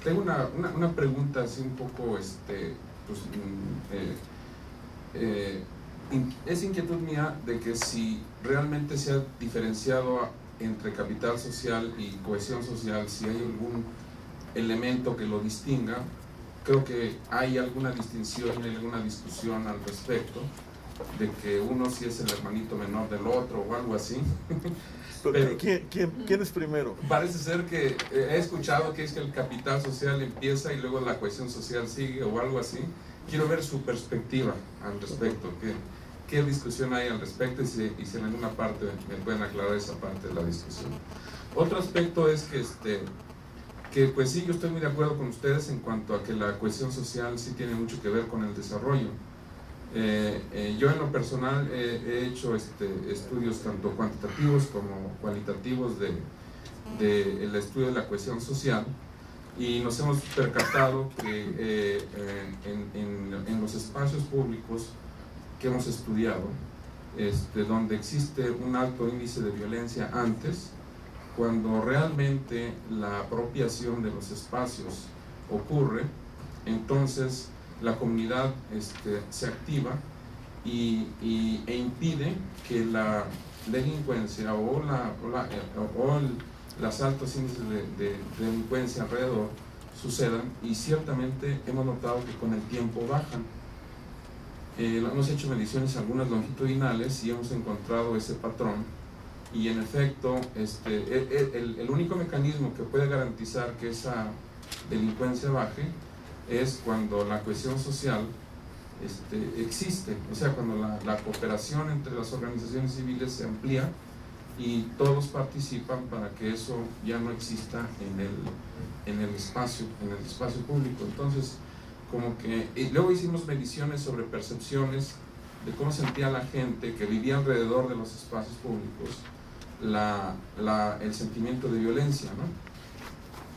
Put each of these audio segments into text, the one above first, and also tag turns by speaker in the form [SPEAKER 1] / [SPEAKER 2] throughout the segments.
[SPEAKER 1] tengo una pregunta así un poco, pues, es inquietud mía de que si realmente se ha diferenciado entre capital social y cohesión social, si hay algún elemento que lo distinga. Creo que hay alguna distinción, hay alguna discusión al respecto, de que uno sí es el hermanito menor del otro o algo así.
[SPEAKER 2] Pero ¿quién es primero?
[SPEAKER 1] Parece ser que he escuchado que es que el capital social empieza y luego la cohesión social sigue o algo así. Quiero ver su perspectiva al respecto. ¿Qué discusión hay al respecto? Y si en alguna parte me pueden aclarar esa parte de la discusión. Otro aspecto es que pues sí, yo estoy muy de acuerdo con ustedes en cuanto a que la cohesión social sí tiene mucho que ver con el desarrollo. Yo en lo personal he hecho estudios tanto cuantitativos como cualitativos del estudio de la cohesión social, y nos hemos percatado que en los espacios públicos que hemos estudiado, donde existe un alto índice de violencia antes, cuando realmente la apropiación de los espacios ocurre, entonces la comunidad se activa e impide que la delincuencia o los altos índices de delincuencia alrededor sucedan, y ciertamente hemos notado que con el tiempo bajan. Hemos hecho mediciones algunas longitudinales y hemos encontrado ese patrón, y en efecto el único mecanismo que puede garantizar que esa delincuencia baje es cuando la cohesión social existe, o sea, cuando la cooperación entre las organizaciones civiles se amplía y todos participan para que eso ya no exista en el espacio público. Entonces, como que luego hicimos mediciones sobre percepciones de cómo sentía la gente que vivía alrededor de los espacios públicos el sentimiento de violencia, ¿no?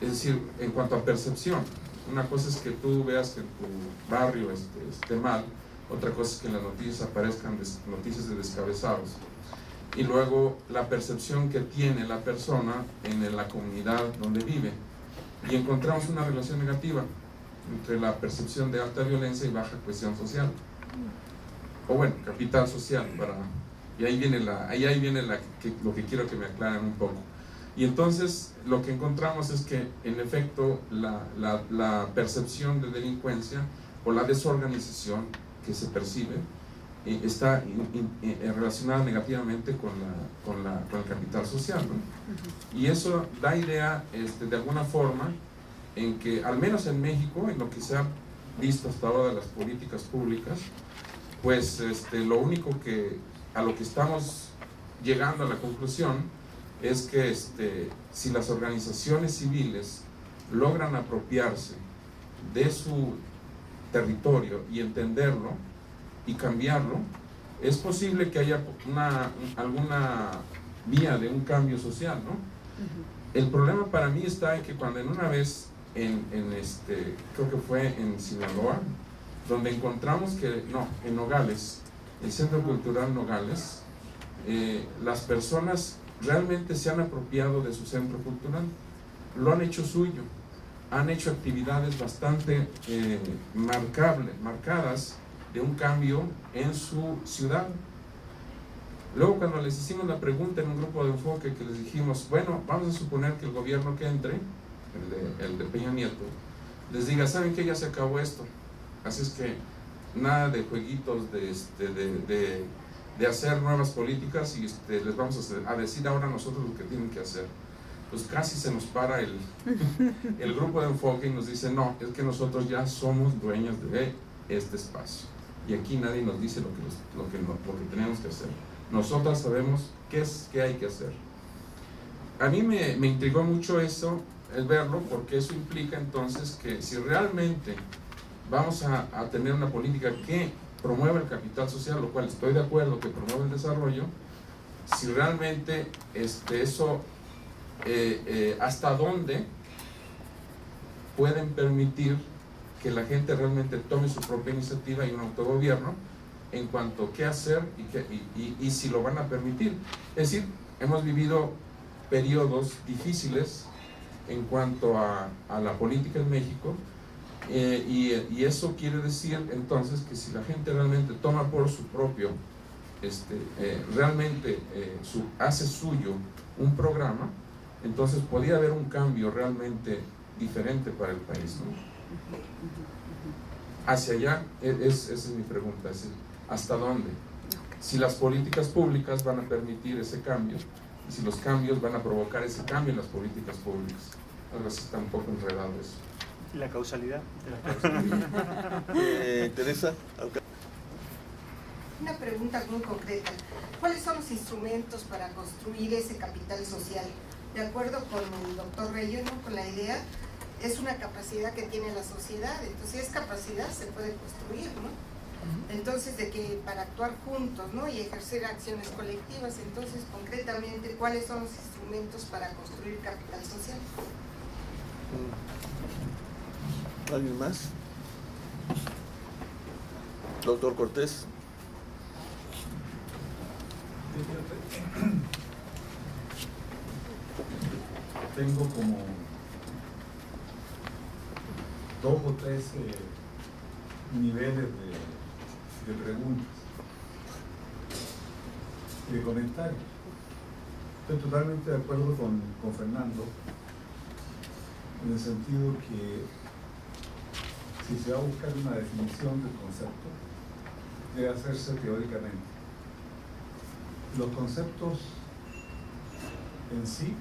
[SPEAKER 1] Es decir, en cuanto a percepción, una cosa es que tú veas que en tu barrio esté mal, otra cosa es que en las noticias aparezcan noticias de descabezados, y luego la percepción que tiene la persona en la comunidad donde vive, y encontramos una relación negativa entre la percepción de alta violencia y baja cohesión social, o bueno, capital social, y ahí viene lo que quiero que me aclaren un poco. Y entonces lo que encontramos es que en efecto la percepción de delincuencia o la desorganización que se percibe está relacionada negativamente con el capital social, ¿no? Y eso da idea de alguna forma en que, al menos en México, en lo que se ha visto hasta ahora de las políticas públicas, pues lo único a lo que estamos llegando a la conclusión es que si las organizaciones civiles logran apropiarse de su territorio y entenderlo y cambiarlo, es posible que haya alguna vía de un cambio social, ¿no? El problema para mí está en que cuando en una vez creo que fue en Sinaloa, donde encontramos que, en Nogales, el Centro Cultural Nogales, las personas realmente se han apropiado de su centro cultural, lo han hecho suyo, han hecho actividades bastante marcadas de un cambio en su ciudad. Luego, cuando les hicimos la pregunta en un grupo de enfoque, que les dijimos, bueno, vamos a suponer que el gobierno que entre, el de Peña Nieto, les diga, ¿saben qué? Ya se acabó esto, así es que nada de jueguitos de hacer nuevas políticas y les vamos a decir ahora nosotros lo que tienen que hacer. Pues casi se nos para el grupo de enfoque y nos dice, no, es que nosotros ya somos dueños de este espacio y aquí nadie nos dice lo que tenemos que hacer. Nosotros sabemos qué hay que hacer. A mí me intrigó mucho eso, el verlo, porque eso implica entonces que si realmente vamos a tener una política que promueva el capital social, lo cual estoy de acuerdo que promueve el desarrollo, si realmente eso hasta dónde pueden permitir que la gente realmente tome su propia iniciativa y un autogobierno en cuanto a qué hacer y si lo van a permitir. Es decir, hemos vivido periodos difíciles en cuanto a la política en México, y eso quiere decir entonces que si la gente realmente toma por su propio, realmente hace suyo un programa, entonces podría haber un cambio realmente diferente para el país, ¿no? Hacia allá, esa es mi pregunta, es ¿hasta dónde? Si las políticas públicas van a permitir ese cambio, y si los cambios van a provocar ese cambio en las políticas públicas. Algo así está un poco enredado eso.
[SPEAKER 3] ¿Y la causalidad?
[SPEAKER 2] Teresa.
[SPEAKER 4] Una pregunta muy concreta. ¿Cuáles son los instrumentos para construir ese capital social? De acuerdo con el doctor Reyes, ¿no? Con la idea, es una capacidad que tiene la sociedad. Entonces, si es capacidad, se puede construir, ¿no? Entonces, de que para actuar juntos, ¿no? Y ejercer acciones colectivas. Entonces, concretamente, ¿cuáles son los instrumentos para construir capital social?
[SPEAKER 2] ¿Alguien más? Doctor Cortés.
[SPEAKER 5] Tengo como 2 o 3 niveles de preguntas, de comentarios. Estoy totalmente de acuerdo con Fernando, en el sentido que si se va a buscar una definición del concepto, debe hacerse teóricamente. Los conceptos en sí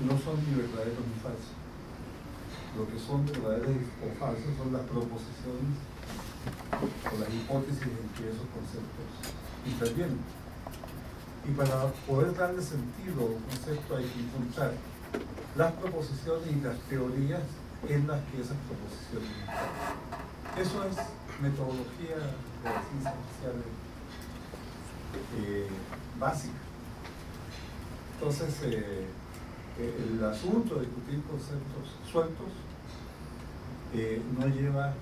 [SPEAKER 5] no son ni verdaderos ni falsos. Lo que son verdaderos o falsos son las proposiciones o las hipótesis en que esos conceptos intervienen. Y para poder darle sentido a un concepto hay que encontrar las proposiciones y las teorías en las que esas proposiciones están. Eso es metodología de las ciencias sociales básica. Entonces, el asunto de discutir conceptos sueltos no lleva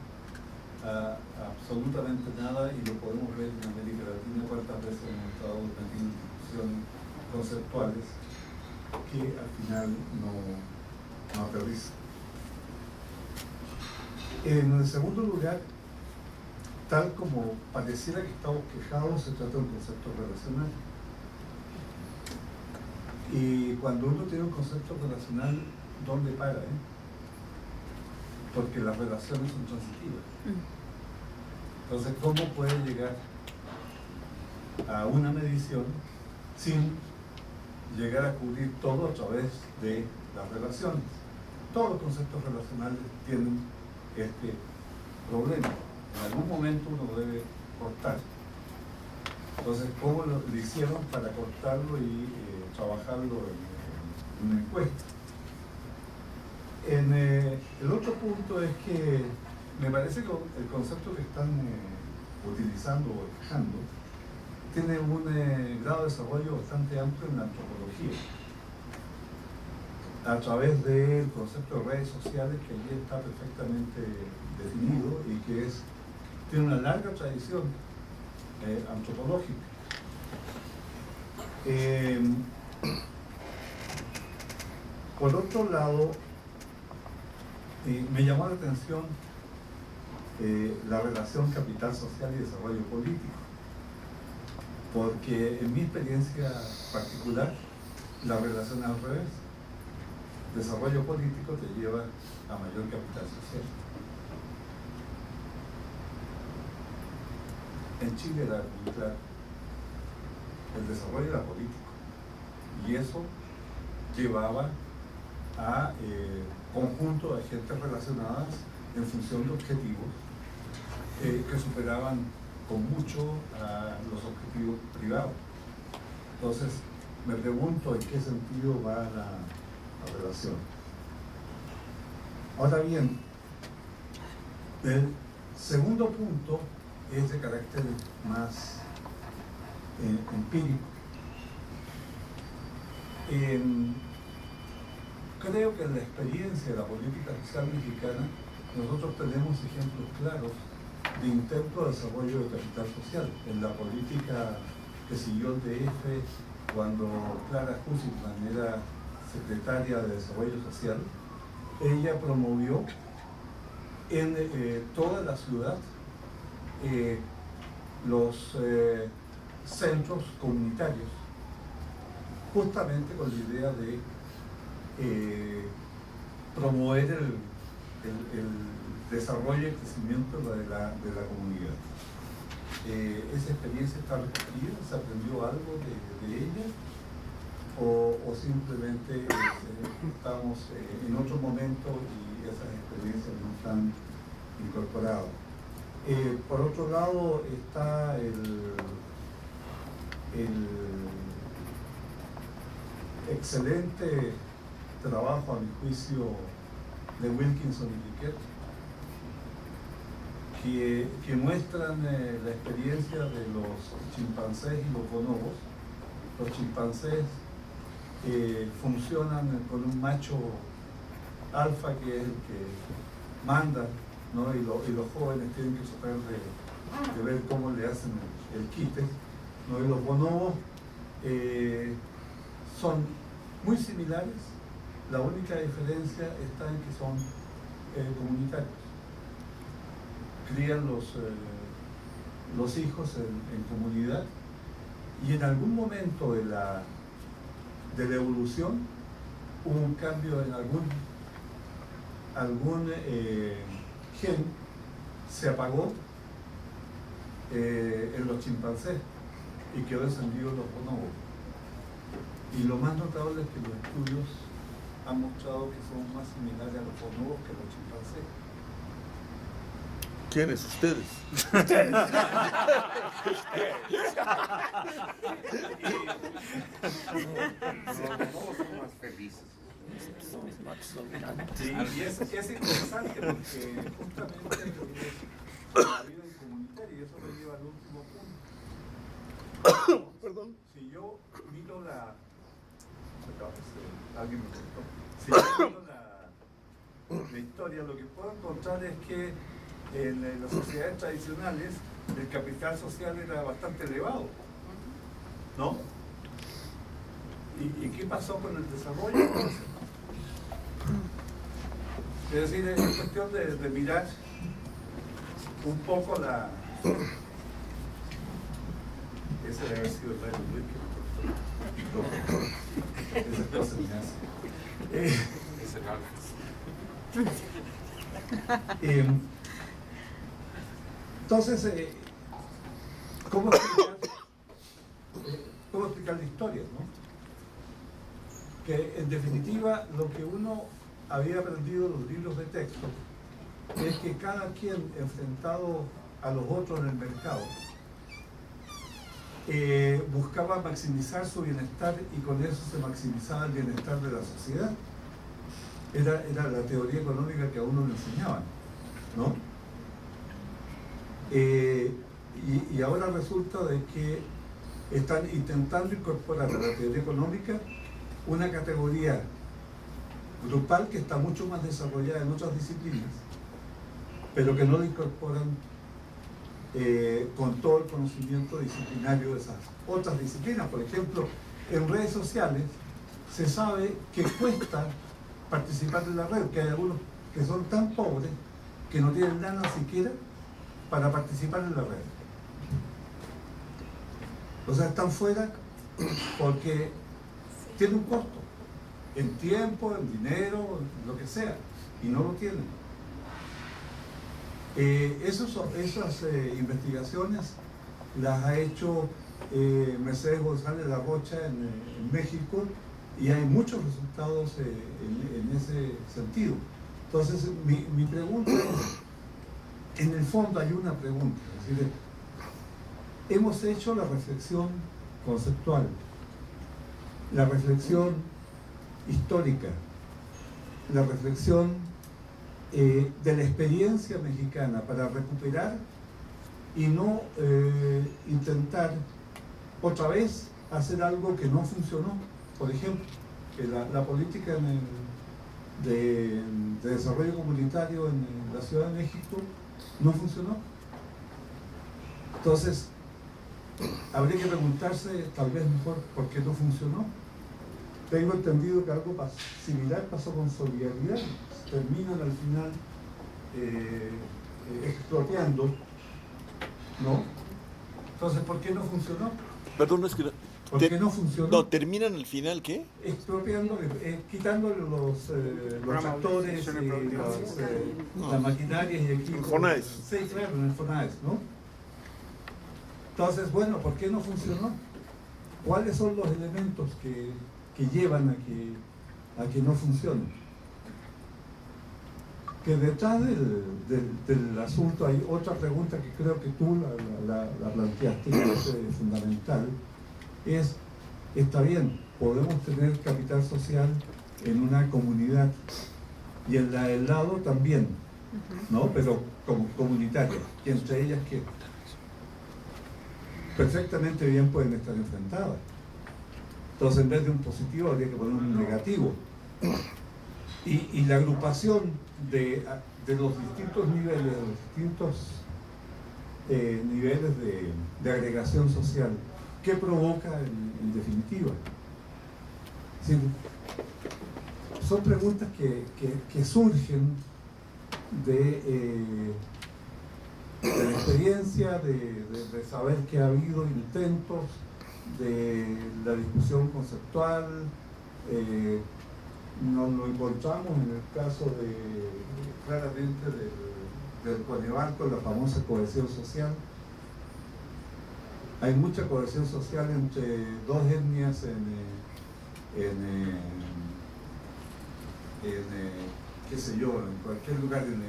[SPEAKER 5] a absolutamente nada, y lo podemos ver en América Latina cuántas veces hemos estado metiendo discusiones conceptuales que al final no aterrizan. En el segundo lugar, tal como pareciera que estamos quejados, se trata de un concepto relacional. Y cuando uno tiene un concepto relacional, ¿dónde para? Porque las relaciones son transitivas. Entonces, ¿cómo puede llegar a una medición sin llegar a cubrir todo a través de las relaciones? Todos los conceptos relacionales tienen este problema. En algún momento uno debe cortar. Entonces, ¿cómo lo hicieron para cortarlo y trabajarlo en una encuesta? El otro punto es que me parece que el concepto que están utilizando o dejando tiene un grado de desarrollo bastante amplio en la antropología, a través del concepto de redes sociales, que allí está perfectamente definido y que tiene una larga tradición antropológica. Por otro lado, me llamó la atención la relación capital social y desarrollo político, porque en mi experiencia particular la relación es al revés. Desarrollo político te lleva a mayor capital social. En Chile era muy claro, el desarrollo era político, y eso llevaba a conjunto de gentes relacionadas en función de objetivos que superaban con mucho a los objetivos privados. Entonces, me pregunto en qué sentido va la relación. Ahora bien, el segundo punto es de carácter más empírico. Creo que en la experiencia de la política social mexicana nosotros tenemos ejemplos claros de intento de desarrollo de capital social. En la política que siguió el DF, cuando Clara Hussitman era secretaria de Desarrollo Social, ella promovió en toda la ciudad los centros comunitarios, justamente con la idea de promover el desarrollo y crecimiento de la comunidad. Esa experiencia está recogida, se aprendió algo de ella, o simplemente estamos en otro momento y esas experiencias no están incorporadas. Por otro lado está el excelente trabajo, a mi juicio, de Wilkinson y Piquet, que muestran la experiencia de los chimpancés y los bonobos. Los chimpancés funcionan con un macho alfa que es el que manda, ¿no? y los jóvenes tienen que tratar de ver cómo le hacen el quite, ¿no? Y los bonobos son muy similares, la única diferencia está en que son comunitarios. Crían los hijos en comunidad, y en algún momento de la evolución hubo un cambio en algún gen, se apagó en los chimpancés y quedó encendido en los bonobos. Y lo más notable es que los estudios han mostrado que son más similares a los bonobos que a los chimpancés.
[SPEAKER 2] ¿Quiénes? Ustedes.
[SPEAKER 3] Los bonobos son más felices.
[SPEAKER 5] Sí, y es interesante porque justamente la vida en comunitaria, y eso me lleva al último punto.
[SPEAKER 2] Perdón.
[SPEAKER 5] Si yo miro alguien me contó. Si yo miro la historia, lo que puedo encontrar es que en las sociedades tradicionales el capital social era bastante elevado, ¿no? ¿Y qué pasó con el desarrollo entonces? Es decir, es cuestión de mirar un poco la... Ese debe haber sido el Rayo Luis que esas cosas me hacen.
[SPEAKER 1] Es el alfa.
[SPEAKER 5] Entonces, ¿cómo explicar la historia, no? Que en definitiva lo que uno había aprendido en los libros de texto es que cada quien enfrentado a los otros en el mercado buscaba maximizar su bienestar, y con eso se maximizaba el bienestar de la sociedad. Era la teoría económica que a uno le enseñaban, ¿no? Y ahora resulta de que están intentando incorporar a la teoría económica una categoría grupal que está mucho más desarrollada en otras disciplinas, pero que no la incorporan con todo el conocimiento disciplinario de esas otras disciplinas. Por ejemplo, en redes sociales se sabe que cuesta participar en la red, que hay algunos que son tan pobres que no tienen nada siquiera para participar en la red. O sea, están fuera porque tiene un costo, en tiempo, en dinero, en lo que sea, y no lo tienen. Esas investigaciones las ha hecho Mercedes González La Rocha en México, y hay muchos resultados en ese sentido. Entonces, mi pregunta es, en el fondo hay una pregunta, es decir, hemos hecho la reflexión conceptual, la reflexión histórica, la reflexión de la experiencia mexicana para recuperar y no intentar otra vez hacer algo que no funcionó. Por ejemplo, que la política de desarrollo comunitario en la Ciudad de México no funcionó. Entonces, habría que preguntarse tal vez mejor por qué no funcionó. tengo entendido que algo similar pasó con Solidaridad. Terminan al final expropiando, ¿no? Entonces, ¿por qué no funcionó?
[SPEAKER 2] Perdón, es que
[SPEAKER 5] ¿Por qué no funcionó?
[SPEAKER 2] no, terminan al final, ¿qué?
[SPEAKER 5] Expropiando, quitándole los actores y las maquinarias y equipos.
[SPEAKER 2] FONAES.
[SPEAKER 5] Sí, claro, en el FONAES, ¿no? Entonces, bueno, ¿por qué no funcionó? ¿Cuáles son los elementos que llevan a que no funcione? Que detrás del asunto hay otra pregunta que creo que tú la planteaste, que es fundamental. Está bien, podemos tener capital social en una comunidad y en la del lado también, ¿no? Pero como comunitaria, y entre ellas que perfectamente bien pueden estar enfrentadas. Entonces, en vez de un positivo habría que poner un negativo. Y la agrupación de los distintos niveles, de los distintos niveles de agregación social, ¿qué provoca en definitiva? Es decir, son preguntas que surgen de la experiencia, de saber que ha habido intentos, de la discusión conceptual. Nos lo encontramos en el caso claramente del Coneval con la famosa cohesión social. Hay mucha cohesión social entre dos etnias qué sé yo, en cualquier lugar, en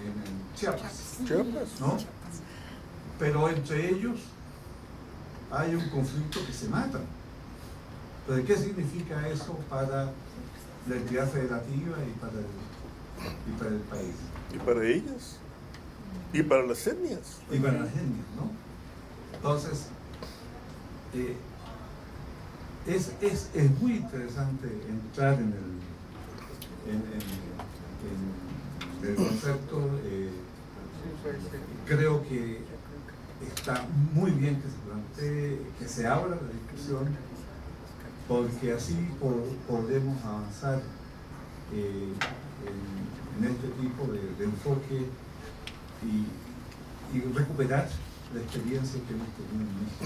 [SPEAKER 5] Chiapas, ¿no? Pero entre ellos hay un conflicto que se matan. Entonces, ¿qué significa eso para la entidad federativa y para el país?
[SPEAKER 2] Y para ellas. Y para las etnias.
[SPEAKER 5] Y para las etnias, ¿no? Entonces, es muy interesante entrar en el concepto. Creo que está muy bien que se plantee, que se abra la discusión, porque así podemos avanzar en este tipo de enfoque y recuperar la experiencia que hemos tenido en México.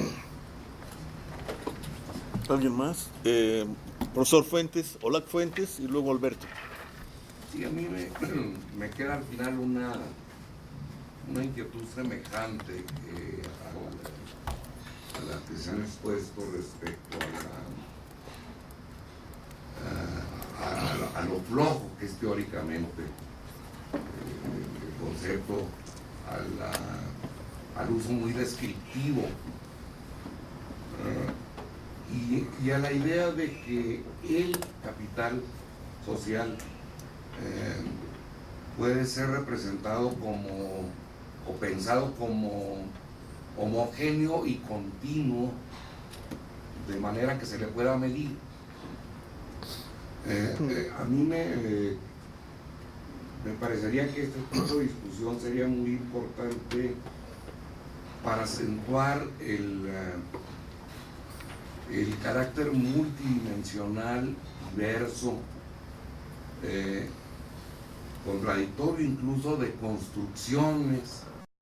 [SPEAKER 2] ¿Alguien más? Profesor Fuentes, Olac Fuentes y luego Alberto.
[SPEAKER 3] Sí, a mí me queda al final una inquietud semejante a la que se han expuesto respecto a lo flojo que es teóricamente el concepto, al uso muy descriptivo y a la idea de que el capital social puede ser representado o pensado como homogéneo y continuo, de manera que se le pueda medir. A mí me parecería que este tipo de discusión sería muy importante para acentuar el carácter multidimensional, diverso, contradictorio incluso de construcciones